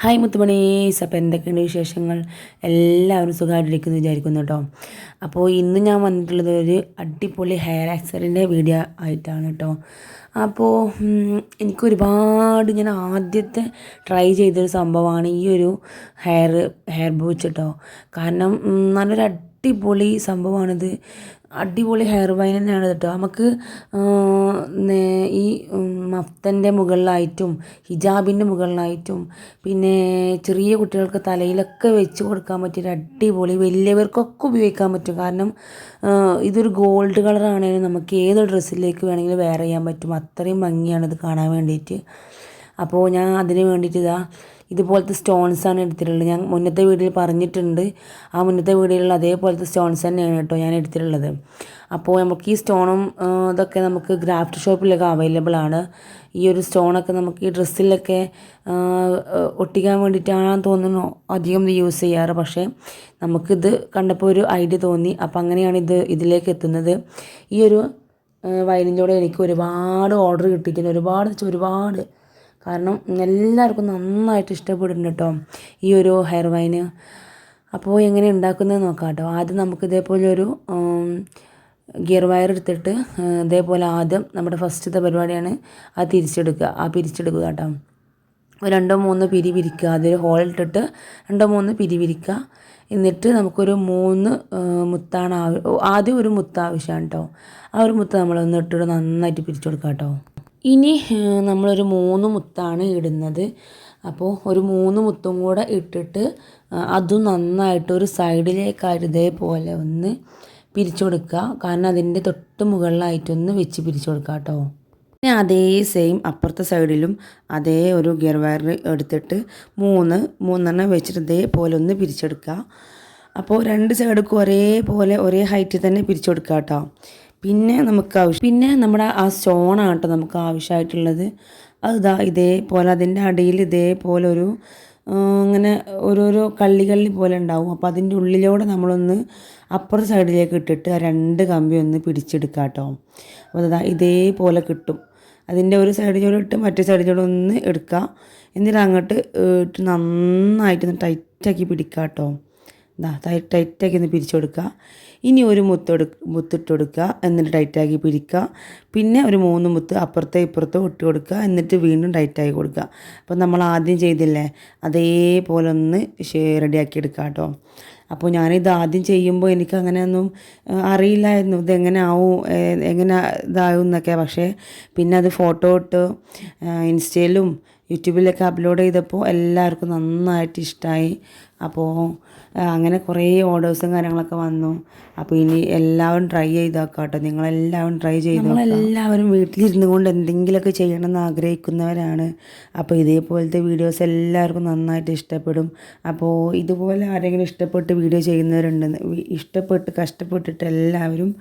Hi മുത്തുമണീസ്, അപ്പോൾ എന്തൊക്കെയുണ്ട് വിശേഷങ്ങൾ? എല്ലാവരും സുഖമായിട്ടിരിക്കുന്നു വിചാരിക്കുന്നു കേട്ടോ. അപ്പോൾ ഇന്ന് ഞാൻ വന്നിട്ടുള്ളത് ഒരു അടിപൊളി ഹെയർ ആക്സറിൻ്റെ വീഡിയോ ആയിട്ടാണ് കേട്ടോ. അപ്പോൾ ഞാൻ ആദ്യത്തെ ട്രൈ ചെയ്തൊരു സംഭവമാണ് ഈ ഒരു ഹെയർ ബൂച്ച് കേട്ടോ. കാരണം നല്ലൊരു അടിപൊളി സംഭവമാണിത്. അടിപൊളി ഹെയർ വൈൻ തന്നെയാണ് കേട്ടോ. നമുക്ക് ഈ മഫ്തൻ്റെ മുകളിലായിട്ടും ഹിജാബിൻ്റെ മുകളിലായിട്ടും പിന്നെ ചെറിയ കുട്ടികൾക്ക് തലയിലൊക്കെ വെച്ച് കൊടുക്കാൻ പറ്റിയൊരു അടിപൊളി, വലിയവർക്കൊക്കെ ഉപയോഗിക്കാൻ പറ്റും. കാരണം ഇതൊരു ഗോൾഡ് കളറാണെങ്കിലും നമുക്ക് ഏത് ഡ്രസ്സിലേക്ക് വേണമെങ്കിലും വെയർ ചെയ്യാൻ പറ്റും. അത്രയും ഭംഗിയാണ് ഇത് കാണാൻ വേണ്ടിയിട്ട്. അപ്പോൾ ഞാൻ അതിന് വേണ്ടിയിട്ട് ഇതുപോലത്തെ സ്റ്റോൺസാണ് എടുത്തിട്ടുള്ളത്. ഞാൻ മുന്നത്തെ വീഡിയോയിൽ പറഞ്ഞിട്ടുണ്ട്. ആ മുന്നത്തെ വീഡിയോയിലുള്ള അതേപോലത്തെ സ്റ്റോൺസ് തന്നെയാണ് കേട്ടോ ഞാൻ എടുത്തിട്ടുള്ളത്. അപ്പോൾ നമുക്ക് ഈ സ്റ്റോണും ഇതൊക്കെ നമുക്ക് ഗ്രാഫ്റ്റ് ഷോപ്പിലൊക്കെ അവൈലബിൾ ആണ്. ഈ ഒരു സ്റ്റോണൊക്കെ നമുക്ക് ഈ ഡ്രസ്സിലൊക്കെ ഒട്ടിക്കാൻ വേണ്ടിയിട്ടാണെന്ന് തോന്നുന്നു അധികം ഇത് യൂസ് ചെയ്യാറ്. പക്ഷേ നമുക്കിത് കണ്ടപ്പോൾ ഒരു ഐഡിയ തോന്നി. അപ്പോൾ അങ്ങനെയാണ് ഇതിലേക്ക് എത്തുന്നത്. ഈ ഒരു വയലിൻ്റെ എനിക്ക് ഒരുപാട് ഓർഡർ കിട്ടിയിട്ടുണ്ട്. ഒരുപാട് കാരണം എല്ലാവർക്കും നന്നായിട്ട് ഇഷ്ടപ്പെടുന്നുണ്ട് കേട്ടോ ഈ ഒരു ഹെയർ വൈന്. അപ്പോൾ എങ്ങനെ ഉണ്ടാക്കുന്നത് നോക്കാം കേട്ടോ. ആദ്യം നമുക്ക് ഇതേപോലെ ഒരു ഗിയർ വയർ എടുത്തിട്ട് ഇതേപോലെ ആദ്യം നമ്മുടെ ഫസ്റ്റത്തെ പരിപാടിയാണ് അത് പിരിച്ചെടുക്കുക കേട്ടോ. ഒരു 2-3 പിരി വിരിക്കുക. അതിൽ ഹോൾ ഇട്ടിട്ട് 2-3 പിരി വിരിക്കുക. എന്നിട്ട് നമുക്കൊരു 3 മുത്താണ് ആദ്യം ഒരു മുത്ത് ആവശ്യമാണ് കേട്ടോ. ആ ഒരു മുത്ത് നമ്മളൊന്ന് ഇട്ടിട്ട് നന്നായിട്ട് പിരിച്ചു കൊടുക്കാം കേട്ടോ. ഇനി നമ്മളൊരു 3 മുത്താണ് ഇടുന്നത്. അപ്പോൾ ഒരു 3 മുത്തും കൂടെ ഇട്ടിട്ട് അതും നന്നായിട്ട് ഒരു സൈഡിലേക്കായിട്ട് ഇതേപോലെ ഒന്ന് പിരിച്ചു കൊടുക്കുക. കാരണം അതിൻ്റെ തൊട്ട് മുകളിലായിട്ടൊന്ന് വെച്ച് പിരിച്ചു കൊടുക്കുക കേട്ടോ. പിന്നെ അതേ സെയിം അപ്പുറത്തെ സൈഡിലും അതേ ഒരു ഗിയർ വയർ എടുത്തിട്ട് 3 വെച്ചിട്ട് ഇതേപോലെ ഒന്ന് പിരിച്ചെടുക്കുക. അപ്പോൾ 2 സൈഡുക്കും ഒരേ ഹൈറ്റിൽ തന്നെ പിരിച്ചു കൊടുക്കുക കേട്ടോ. പിന്നെ നമ്മുടെ ആ സ്റ്റോണാണ് കേട്ടോ നമുക്ക് ആവശ്യമായിട്ടുള്ളത്. അത് ഇതേപോലെ അതിൻ്റെ അടിയിൽ ഇതേപോലെ ഒരു ഇങ്ങനെ ഓരോരോ കള്ളി പോലെ ഉണ്ടാവും. അപ്പോൾ അതിൻ്റെ ഉള്ളിലൂടെ നമ്മളൊന്ന് അപ്പുറത്തെ സൈഡിലേക്ക് ഇട്ടിട്ട് ആ 2 കമ്പി ഒന്ന് പിടിച്ചെടുക്കുക കേട്ടോ. അപ്പോൾ ഇതേപോലെ കിട്ടും. അതിൻ്റെ ഒരു സൈഡിലൂടെ ഇട്ട് മറ്റേ സൈഡിലൂടെ ഒന്ന് എടുക്കുക. എന്നിട്ട് അങ്ങോട്ട് ഇട്ട് നന്നായിട്ടൊന്ന് ടൈറ്റാക്കി പിടിക്കുക കേട്ടോ. ടൈറ്റാക്കി ഒന്ന് പിരിച്ചു കൊടുക്കുക. ഇനി ഒരു മുത്തിട്ട് കൊടുക്കുക. എന്നിട്ട് ടൈറ്റാക്കി പിരിക്കുക. പിന്നെ ഒരു 3 മുത്ത് അപ്പുറത്തെ ഇപ്പുറത്തോ ഇട്ട് കൊടുക്കുക. എന്നിട്ട് വീണ്ടും ടൈറ്റാക്കി കൊടുക്കുക. അപ്പോൾ നമ്മൾ ആദ്യം ചെയ്തില്ലേ അതേപോലെ ഒന്ന് റെഡിയാക്കി എടുക്കുക കേട്ടോ. അപ്പോൾ ഞാനിത് ആദ്യം ചെയ്യുമ്പോൾ എനിക്ക് അങ്ങനെയൊന്നും അറിയില്ലായിരുന്നു ഇതെങ്ങനെ ആവും എങ്ങനെ ഇതാവും എന്നൊക്കെ. പക്ഷേ പിന്നെ അത് ഫോട്ടോ ഇട്ട് ഇൻസ്റ്റയിലും യൂട്യൂബിലൊക്കെ അപ്ലോഡ് ചെയ്തപ്പോൾ എല്ലാവർക്കും നന്നായിട്ട് ഇഷ്ടമായി. അപ്പോൾ അങ്ങനെ കുറേ ഓർഡേഴ്സും കാര്യങ്ങളൊക്കെ വന്നു. അപ്പോൾ ഇനി എല്ലാവരും ട്രൈ ചെയ്ത് നോക്കാം കേട്ടോ. നിങ്ങളെല്ലാവരും ട്രൈ ചെയ്ത് നമ്മളെല്ലാവരും വീട്ടിലിരുന്നു കൊണ്ട് എന്തെങ്കിലുമൊക്കെ ചെയ്യണമെന്ന് ആഗ്രഹിക്കുന്നവരാണ്. അപ്പോൾ ഇതേപോലത്തെ വീഡിയോസ് എല്ലാവർക്കും നന്നായിട്ട് ഇഷ്ടപ്പെടും. അപ്പോൾ ഇതുപോലെ ആരെങ്കിലും ഇഷ്ടപ്പെട്ട് വീഡിയോ ചെയ്യുന്നവരുണ്ടെന്ന് കഷ്ടപ്പെട്ടിട്ട് എല്ലാവരും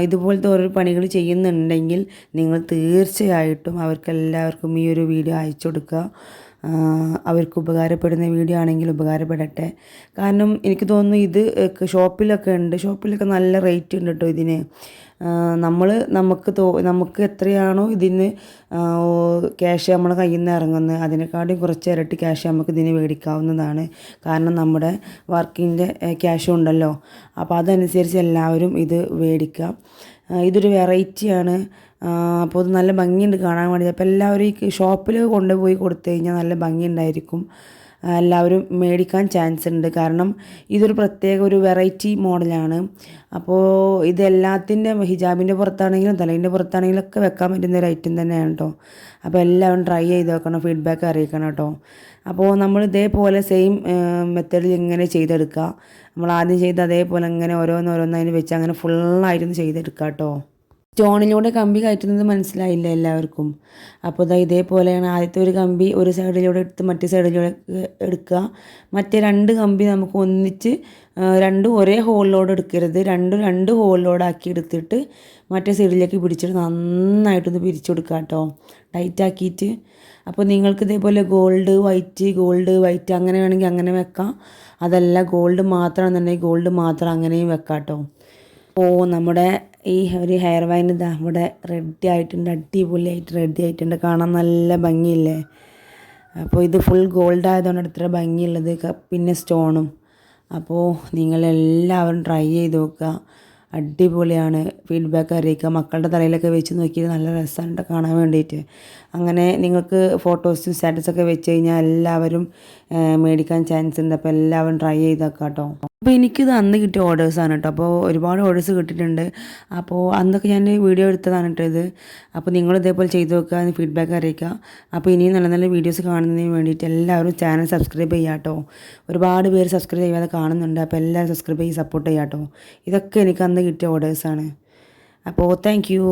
ഇതുപോലത്തെ ഓരോ പണികൾ ചെയ്യുന്നുണ്ടെങ്കിൽ നിങ്ങൾ തീർച്ചയായിട്ടും അവർക്കെല്ലാവർക്കും ഈ ഒരു വീഡിയോ അയച്ചു കൊടുക്കുക. അവർക്ക് ഉപകാരപ്പെടുന്ന വീഡിയോ ആണെങ്കിൽ ഉപകാരപ്പെടട്ടെ. കാരണം എനിക്ക് തോന്നുന്നു ഇത് ഷോപ്പിലൊക്കെ നല്ല റേറ്റ് ഉണ്ട് കേട്ടോ ഇതിന്. നമുക്ക് എത്രയാണോ ഇതിന് ക്യാഷ് നമ്മുടെ കയ്യിൽ നിന്ന് ഇറങ്ങുന്നത് അതിനെക്കാളും കുറച്ച് ഇരട്ടി ക്യാഷ് നമുക്ക് ഇതിന് മേടിക്കാവുന്നതാണ്. കാരണം നമ്മുടെ വർക്കിൻ്റെ ക്യാഷും ഉണ്ടല്ലോ. അപ്പോൾ അതനുസരിച്ച് എല്ലാവരും ഇത് മേടിക്കുക. ഇതൊരു വെറൈറ്റിയാണ്. അപ്പോൾ ഇത് നല്ല ഭംഗിയുണ്ട് കാണാൻ വേണ്ടി. അപ്പോൾ എല്ലാവരും ഈ ഷോപ്പിൽ കൊണ്ടുപോയി കൊടുത്തു കഴിഞ്ഞാൽ നല്ല ഭംഗിയുണ്ടായിരിക്കും. എല്ലാവരും മേടിക്കാൻ ചാൻസ് ഉണ്ട്. കാരണം ഇതൊരു പ്രത്യേക ഒരു വെറൈറ്റി മോഡലാണ്. അപ്പോൾ ഇതെല്ലാത്തിൻ്റെ ഹിജാബിൻ്റെ പുറത്താണെങ്കിലും തലേൻ്റെ പുറത്താണെങ്കിലും ഒക്കെ വെക്കാൻ പറ്റുന്ന ഒരു ഐറ്റം തന്നെയാണ് കേട്ടോ. അപ്പോൾ എല്ലാവരും ട്രൈ ചെയ്ത് നോക്കണം, ഫീഡ്ബാക്ക് അറിയിക്കണം കേട്ടോ. അപ്പോൾ നമ്മൾ ഇതേപോലെ സെയിം മെത്തേഡിൽ ഇങ്ങനെ ചെയ്തെടുക്കുക. നമ്മൾ ആദ്യം ചെയ്ത് അതേപോലെ ഇങ്ങനെ ഓരോന്നതിന് വെച്ച് അങ്ങനെ ഫുള്ളായിട്ടൊന്ന് ചെയ്തെടുക്കുക കേട്ടോ. സ്റ്റോണിലൂടെ കമ്പി കയറ്റുന്നത് മനസ്സിലായില്ല എല്ലാവർക്കും. അപ്പോൾ ഇതേപോലെയാണ് ആദ്യത്തെ ഒരു കമ്പി ഒരു സൈഡിലൂടെ എടുത്ത് മറ്റേ സൈഡിലൂടെ എടുക്കുക. മറ്റേ 2 കമ്പി നമുക്ക് ഒന്നിച്ച് രണ്ടും ഒരേ ഹോളിലോട് എടുക്കരുത്. രണ്ട് ഹോളിലോടാക്കി എടുത്തിട്ട് മറ്റേ സൈഡിലേക്ക് പിടിച്ചിട്ട് നന്നായിട്ടൊന്ന് പിരിച്ചു കൊടുക്കുക കേട്ടോ, ടൈറ്റാക്കിയിട്ട്. അപ്പോൾ നിങ്ങൾക്ക് ഇതേപോലെ ഗോൾഡ് വൈറ്റ് അങ്ങനെ വേണമെങ്കിൽ അങ്ങനെ വെക്കാം. അതല്ല ഗോൾഡ് മാത്രമാണെന്നുണ്ടെങ്കിൽ ഗോൾഡ് മാത്രം അങ്ങനെയും വെക്കാം കേട്ടോ. അപ്പോൾ നമ്മുടെ ഈ ഒരു ഹെയർ വൈൻ ഇവിടെ റെഡി ആയിട്ടുണ്ട്. അടിപൊളിയായിട്ട് റെഡി ആയിട്ടുണ്ട്. കാണാൻ നല്ല ഭംഗിയില്ലേ? അപ്പോൾ ഇത് ഫുൾ ഗോൾഡ് ആയതുകൊണ്ട് ഇത്ര ഭംഗിയുള്ളത് പിന്നെ സ്റ്റോണും. അപ്പോൾ നിങ്ങളെല്ലാവരും ട്രൈ ചെയ്ത് നോക്കുക, അടിപൊളിയാണ്. ഫീഡ്ബാക്ക് അറിയിക്കുക. മക്കളുടെ തലയിലൊക്കെ വെച്ച് നോക്കിയിട്ട് നല്ല രസമുണ്ട് കാണാൻ വേണ്ടിയിട്ട്. അങ്ങനെ നിങ്ങൾക്ക് ഫോട്ടോസും സ്റ്റാറ്റസൊക്കെ വെച്ച് കഴിഞ്ഞാൽ എല്ലാവരും മേടിക്കാൻ ചാൻസ് ഉണ്ട്. അപ്പോൾ എല്ലാവരും ട്രൈ ചെയ്ത് നോക്കാം കേട്ടോ. അപ്പോൾ എനിക്കിത് അന്ന് കിട്ടിയ ഓർഡേഴ്സാണ് കേട്ടോ. അപ്പോൾ ഒരുപാട് ഓർഡേഴ്സ് കിട്ടിയിട്ടുണ്ട്. അപ്പോൾ അന്നൊക്കെ ഞാൻ വീഡിയോ എടുത്തതാണ് കേട്ടോ ഇത്. അപ്പോൾ നിങ്ങൾ ഇതേപോലെ ചെയ്ത് നോക്കുക, ഫീഡ്ബാക്ക് അറിയിക്കുക. അപ്പോൾ ഇനിയും നല്ല നല്ല വീഡിയോസ് കാണുന്നതിന് വേണ്ടിയിട്ട് എല്ലാവരും ചാനൽ സബ്സ്ക്രൈബ് ചെയ്യുക കേട്ടോ. ഒരുപാട് പേര് സബ്സ്ക്രൈബ് ചെയ്യാതെ കാണുന്നുണ്ട്. അപ്പോൾ എല്ലാവരും സബ്സ്ക്രൈബ് ചെയ്ത് സപ്പോർട്ട് ചെയ്യുക കേട്ടോ. ഇതൊക്കെ എനിക്ക് അന്ന് കിട്ടിയ ഓർഡേഴ്സാണ്. അപ്പോൾ താങ്ക് യു.